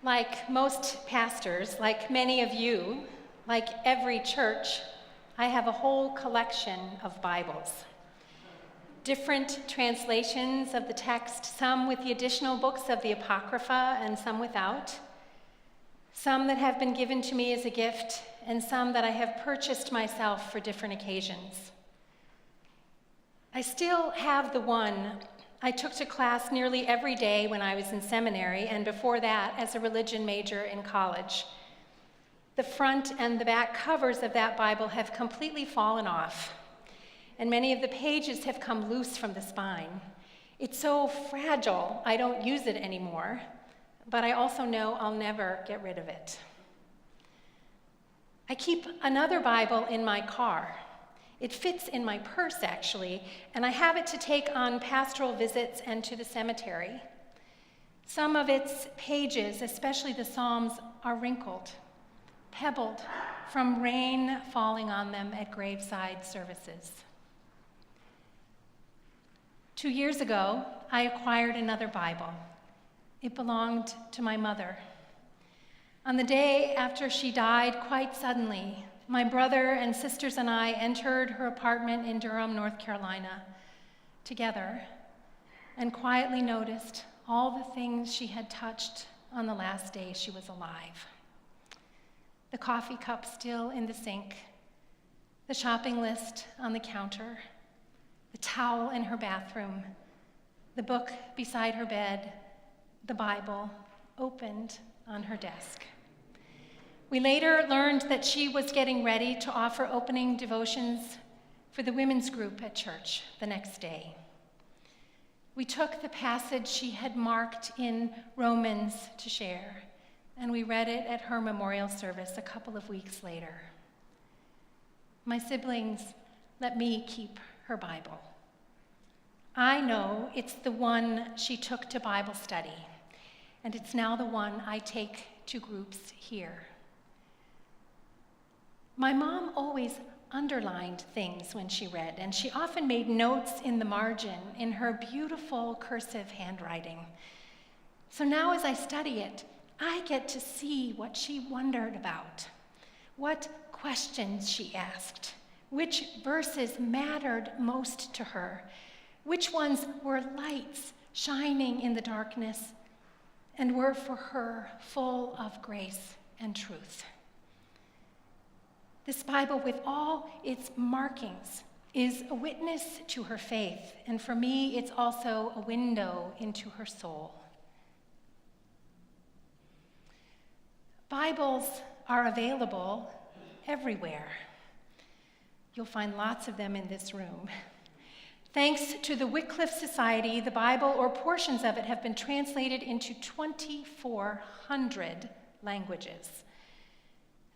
Like most pastors, like many of you, like every church, I have a whole collection of Bibles. Different translations of the text, some with the additional books of the Apocrypha and some without. Some that have been given to me as a gift, and some that I have purchased myself for different occasions. I still have the one I took to class nearly every day when I was in seminary, and before that as a religion major in college. The front and the back covers of that Bible have completely fallen off, and many of the pages have come loose from the spine. It's so fragile, I don't use it anymore, but I also know I'll never get rid of it. I keep another Bible in my car. It fits in my purse, actually, and I have it to take on pastoral visits and to the cemetery. Some of its pages, especially the Psalms, are wrinkled, pebbled from rain falling on them at graveside services. 2 years ago, I acquired another Bible. It belonged to my mother. On the day after she died, quite suddenly, my brother and sisters and I entered her apartment in Durham, North Carolina, together, and quietly noticed all the things she had touched on the last day she was alive. The coffee cup still in the sink, the shopping list on the counter, the towel in her bathroom, the book beside her bed, the Bible opened on her desk. We later learned that she was getting ready to offer opening devotions for the women's group at church the next day. We took the passage she had marked in Romans to share, and we read it at her memorial service a couple of weeks later. My siblings let me keep her Bible. I know it's the one she took to Bible study, and it's now the one I take to groups here. My mom always underlined things when she read, and she often made notes in the margin in her beautiful cursive handwriting. So now as I study it, I get to see what she wondered about, what questions she asked, which verses mattered most to her, which ones were lights shining in the darkness and were for her full of grace and truth. This Bible, with all its markings, is a witness to her faith, and for me, it's also a window into her soul. Bibles are available everywhere. You'll find lots of them in this room. Thanks to the Wycliffe Society, the Bible, or portions of it, have been translated into 2,400 languages.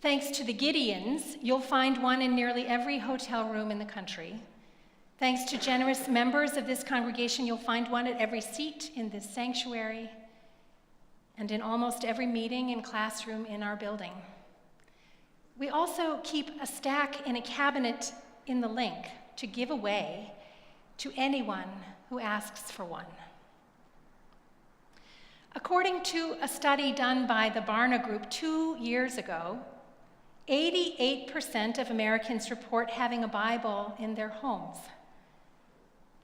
Thanks to the Gideons, you'll find one in nearly every hotel room in the country. Thanks to generous members of this congregation, you'll find one at every seat in this sanctuary and in almost every meeting and classroom in our building. We also keep a stack in a cabinet in the link to give away to anyone who asks for one. According to a study done by the Barna Group 2 years ago, 88% of Americans report having a Bible in their homes.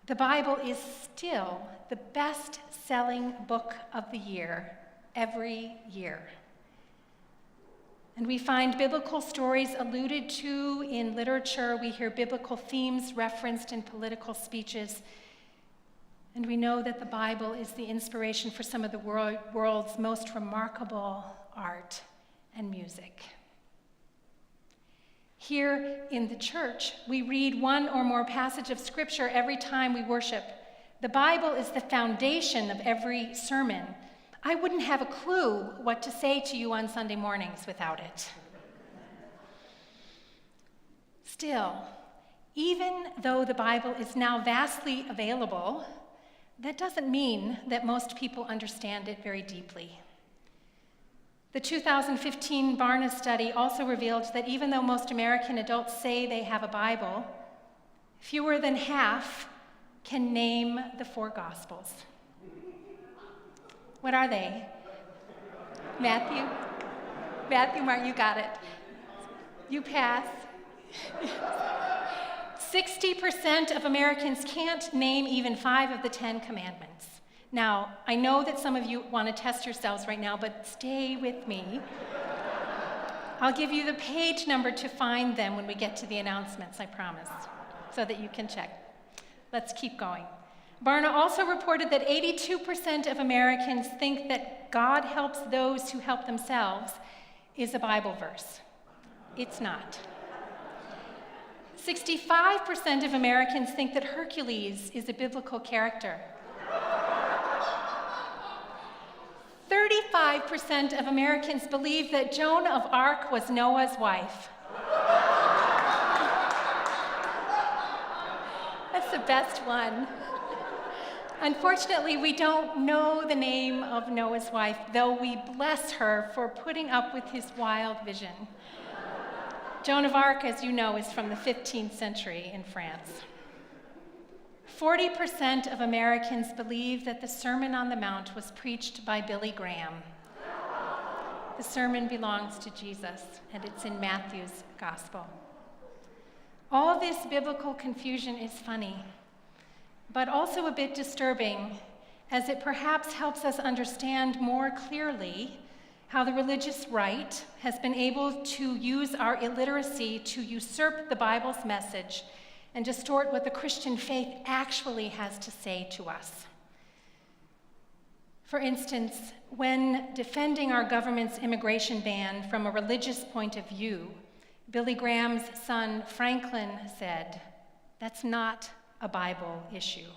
The Bible is still the best-selling book of the year every year. And we find biblical stories alluded to in literature. We hear biblical themes referenced in political speeches. And we know that the Bible is the inspiration for some of the world's most remarkable art and music. Here in the church, we read one or more passage of Scripture every time we worship. The Bible is the foundation of every sermon. I wouldn't have a clue what to say to you on Sunday mornings without it. Still, even though the Bible is now vastly available, that doesn't mean that most people understand it very deeply. The 2015 Barna study also revealed that even though most American adults say they have a Bible, fewer than half can name the 4 Gospels. What are they? Matthew, Mark, you got it. You pass. 60% of Americans can't name even 5 of the 10 commandments. Now, I know that some of you want to test yourselves right now, but stay with me. I'll give you the page number to find them when we get to the announcements, I promise, so that you can check. Let's keep going. Barna also reported that 82% of Americans think that God helps those who help themselves is a Bible verse. It's not. 65% of Americans think that Hercules is a biblical character. 35% of Americans believe that Joan of Arc was Noah's wife. That's the best one. Unfortunately, we don't know the name of Noah's wife, though we bless her for putting up with his wild vision. Joan of Arc, as you know, is from the 15th century in France. 40% of Americans believe that the Sermon on the Mount was preached by Billy Graham. The sermon belongs to Jesus, and it's in Matthew's gospel. All this biblical confusion is funny, but also a bit disturbing, as it perhaps helps us understand more clearly how the religious right has been able to use our illiteracy to usurp the Bible's message and distort what the Christian faith actually has to say to us. For instance, when defending our government's immigration ban from a religious point of view, Billy Graham's son Franklin said, "That's not a Bible issue."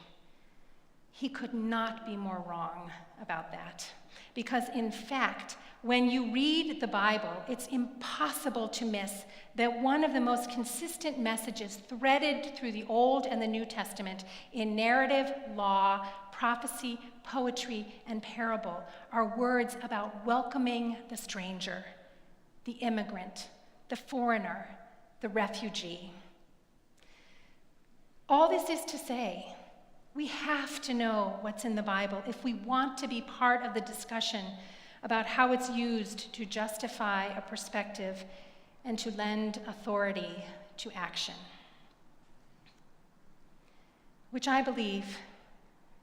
He could not be more wrong about that, because in fact, when you read the Bible, it's impossible to miss that one of the most consistent messages threaded through the Old and the New Testament in narrative, law, prophecy, poetry, and parable are words about welcoming the stranger, the immigrant, the foreigner, the refugee. All this is to say, we have to know what's in the Bible if we want to be part of the discussion about how it's used to justify a perspective and to lend authority to action. Which I believe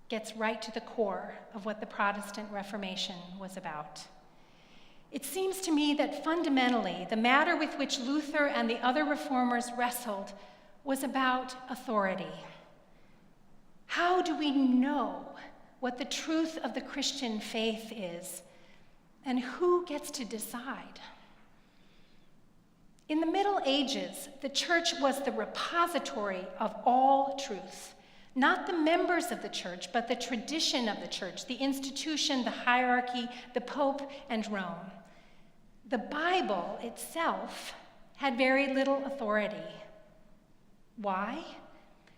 gets right to the core of what the Protestant Reformation was about. It seems to me that fundamentally, the matter with which Luther and the other reformers wrestled was about authority. How do we know what the truth of the Christian faith is, and who gets to decide? In the Middle Ages, the church was the repository of all truth, not the members of the church, but the tradition of the church, the institution, the hierarchy, the Pope, and Rome. The Bible itself had very little authority. Why?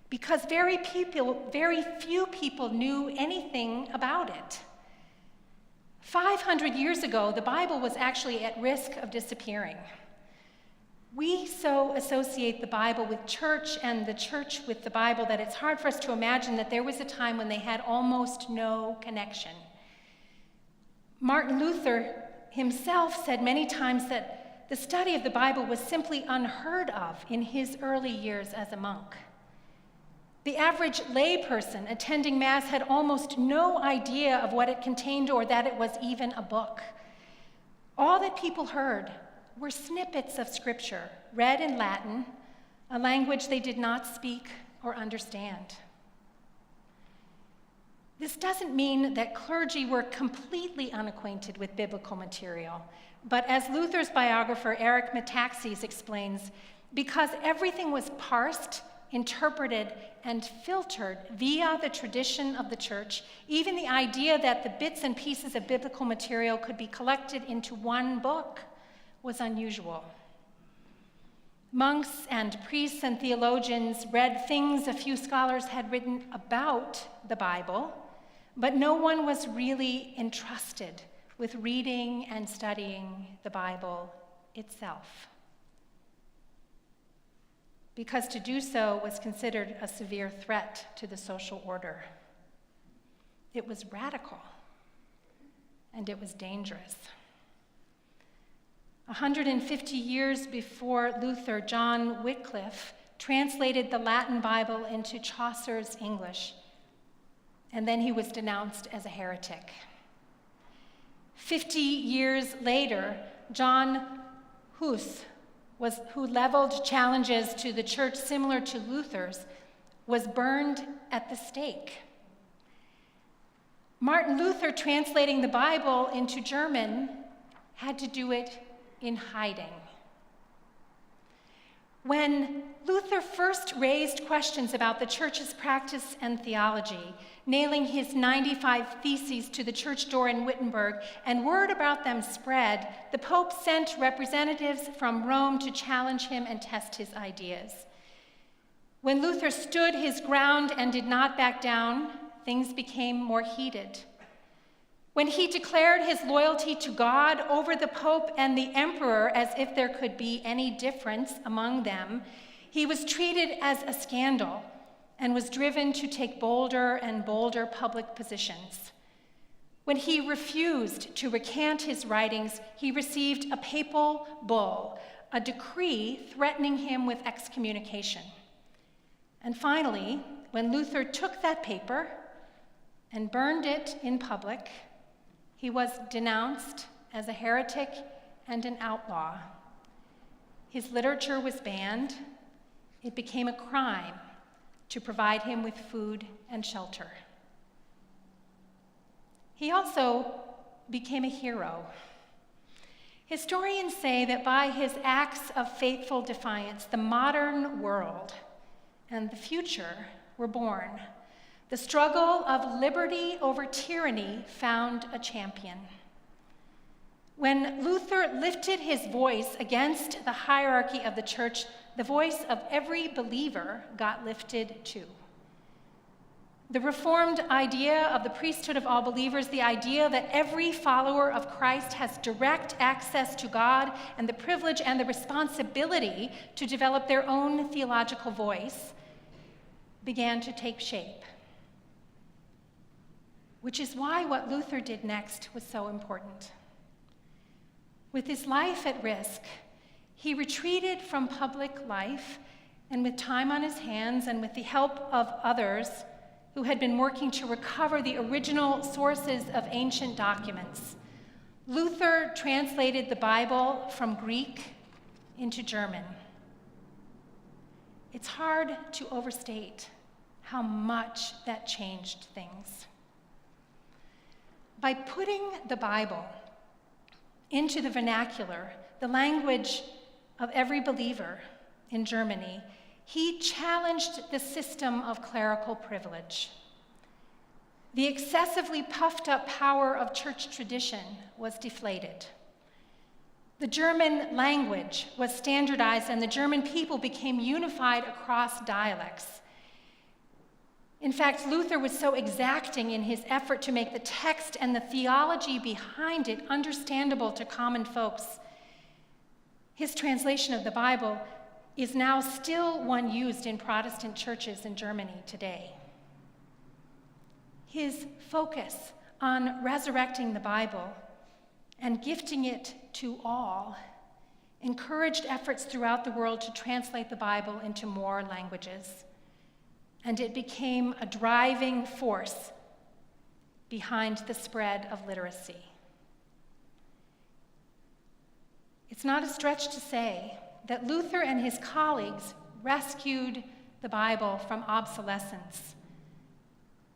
Because very few people knew anything about it. 500 years ago, the Bible was actually at risk of disappearing. We so associate the Bible with church and the church with the Bible that it's hard for us to imagine that there was a time when they had almost no connection. Martin Luther himself said many times that the study of the Bible was simply unheard of in his early years as a monk. The average layperson attending Mass had almost no idea of what it contained or that it was even a book. All that people heard were snippets of Scripture, read in Latin, a language they did not speak or understand. This doesn't mean that clergy were completely unacquainted with biblical material, but as Luther's biographer Eric Metaxas explains, because everything was parsed, interpreted, and filtered via the tradition of the church, even the idea that the bits and pieces of biblical material could be collected into one book was unusual. Monks and priests and theologians read things a few scholars had written about the Bible, but no one was really entrusted with reading and studying the Bible itself, because to do so was considered a severe threat to the social order. It was radical, and it was dangerous. 150 years before Luther, John Wycliffe translated the Latin Bible into Chaucer's English, and then he was denounced as a heretic. 50 years later, John Hus, who leveled challenges to the church similar to Luther's, was burned at the stake. Martin Luther, translating the Bible into German, had to do it in hiding. When Luther first raised questions about the church's practice and theology, nailing his 95 theses to the church door in Wittenberg, and word about them spread, the Pope sent representatives from Rome to challenge him and test his ideas. When Luther stood his ground and did not back down, things became more heated. When he declared his loyalty to God over the Pope and the Emperor as if there could be any difference among them, he was treated as a scandal and was driven to take bolder and bolder public positions. When he refused to recant his writings, he received a papal bull, a decree threatening him with excommunication. And finally, when Luther took that paper and burned it in public, he was denounced as a heretic and an outlaw. His literature was banned. It became a crime to provide him with food and shelter. He also became a hero. Historians say that by his acts of faithful defiance, the modern world and the future were born. The struggle of liberty over tyranny found a champion. When Luther lifted his voice against the hierarchy of the church, the voice of every believer got lifted too. The Reformed idea of the priesthood of all believers, the idea that every follower of Christ has direct access to God and the privilege and the responsibility to develop their own theological voice, began to take shape. Which is why what Luther did next was so important. With his life at risk, he retreated from public life, and with time on his hands and with the help of others who had been working to recover the original sources of ancient documents, Luther translated the Bible from Greek into German. It's hard to overstate how much that changed things. By putting the Bible into the vernacular, the language of every believer in Germany, he challenged the system of clerical privilege. The excessively puffed up power of church tradition was deflated. The German language was standardized, and the German people became unified across dialects. In fact, Luther was so exacting in his effort to make the text and the theology behind it understandable to common folks. His translation of the Bible is now still one used in Protestant churches in Germany today. His focus on resurrecting the Bible and gifting it to all encouraged efforts throughout the world to translate the Bible into more languages. And it became a driving force behind the spread of literacy. It's not a stretch to say that Luther and his colleagues rescued the Bible from obsolescence,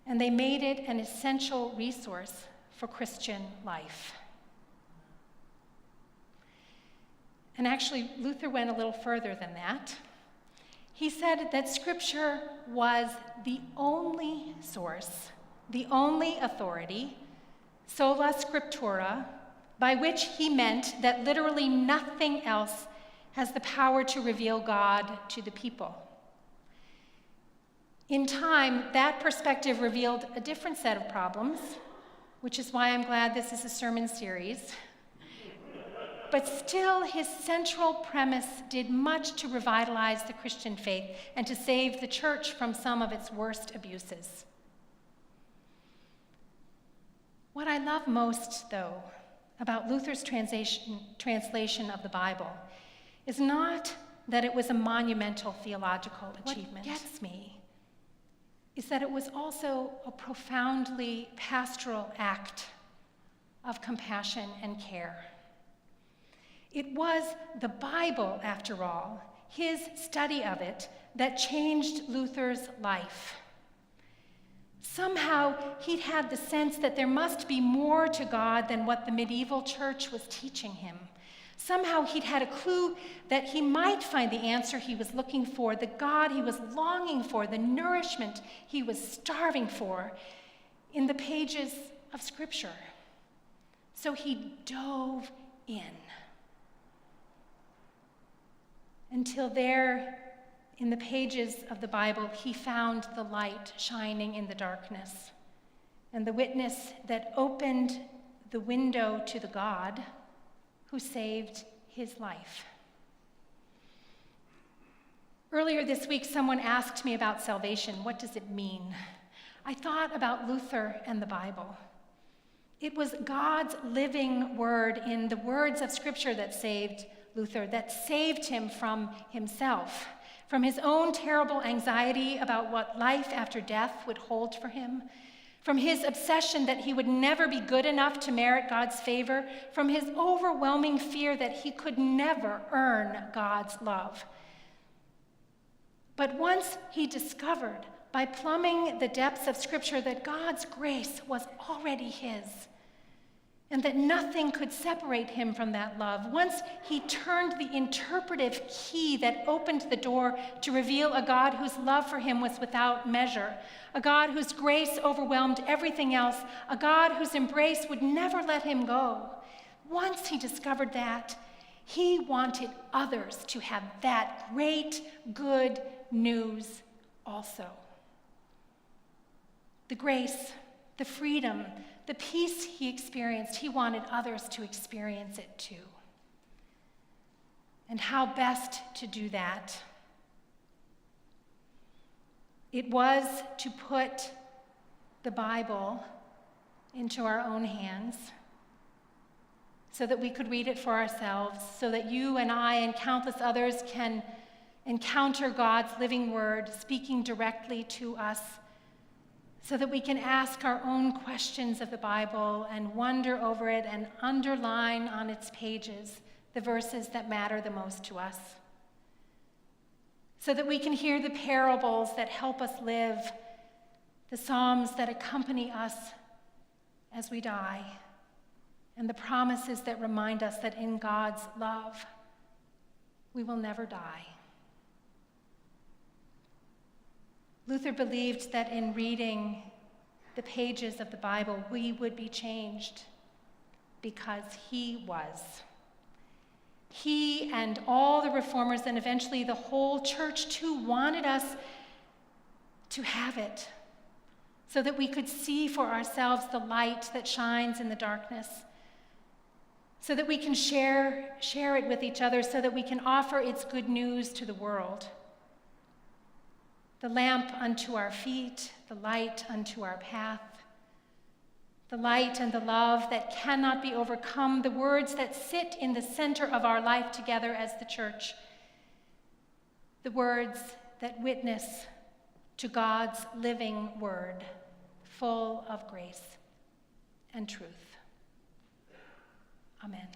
and they made it an essential resource for Christian life. And actually, Luther went a little further than that. He said that Scripture was the only source, the only authority, sola scriptura, by which he meant that literally nothing else has the power to reveal God to the people. In time, that perspective revealed a different set of problems, which is why I'm glad this is a sermon series. But still, his central premise did much to revitalize the Christian faith and to save the church from some of its worst abuses. What I love most, though, about Luther's translation of the Bible is not that it was a monumental theological achievement. What gets me is that it was also a profoundly pastoral act of compassion and care. It was the Bible, after all, his study of it, that changed Luther's life. Somehow, he'd had the sense that there must be more to God than what the medieval church was teaching him. Somehow, he'd had a clue that he might find the answer he was looking for, the God he was longing for, the nourishment he was starving for in the pages of Scripture. So he dove in. Until there, in the pages of the Bible, he found the light shining in the darkness, and the witness that opened the window to the God who saved his life. Earlier this week, someone asked me about salvation. What does it mean? I thought about Luther and the Bible. It was God's living word in the words of Scripture that saved Luther, that saved him from himself, from his own terrible anxiety about what life after death would hold for him, from his obsession that he would never be good enough to merit God's favor, from his overwhelming fear that he could never earn God's love. But once he discovered, by plumbing the depths of Scripture, that God's grace was already his, and that nothing could separate him from that love. Once he turned the interpretive key that opened the door to reveal a God whose love for him was without measure, a God whose grace overwhelmed everything else, a God whose embrace would never let him go. Once he discovered that, he wanted others to have that great good news also. The grace, the freedom, the peace he experienced, he wanted others to experience it too. And how best to do that? It was to put the Bible into our own hands so that we could read it for ourselves, so that you and I and countless others can encounter God's living word speaking directly to us, so that we can ask our own questions of the Bible and wonder over it and underline on its pages the verses that matter the most to us, so that we can hear the parables that help us live, the psalms that accompany us as we die, and the promises that remind us that in God's love, we will never die. Luther believed that in reading the pages of the Bible, we would be changed because he was. He and all the reformers, and eventually the whole church too, wanted us to have it so that we could see for ourselves the light that shines in the darkness, so that we can share it with each other, so that we can offer its good news to the world. The lamp unto our feet, the light unto our path, the light and the love that cannot be overcome, the words that sit in the center of our life together as the church, the words that witness to God's living word, full of grace and truth. Amen.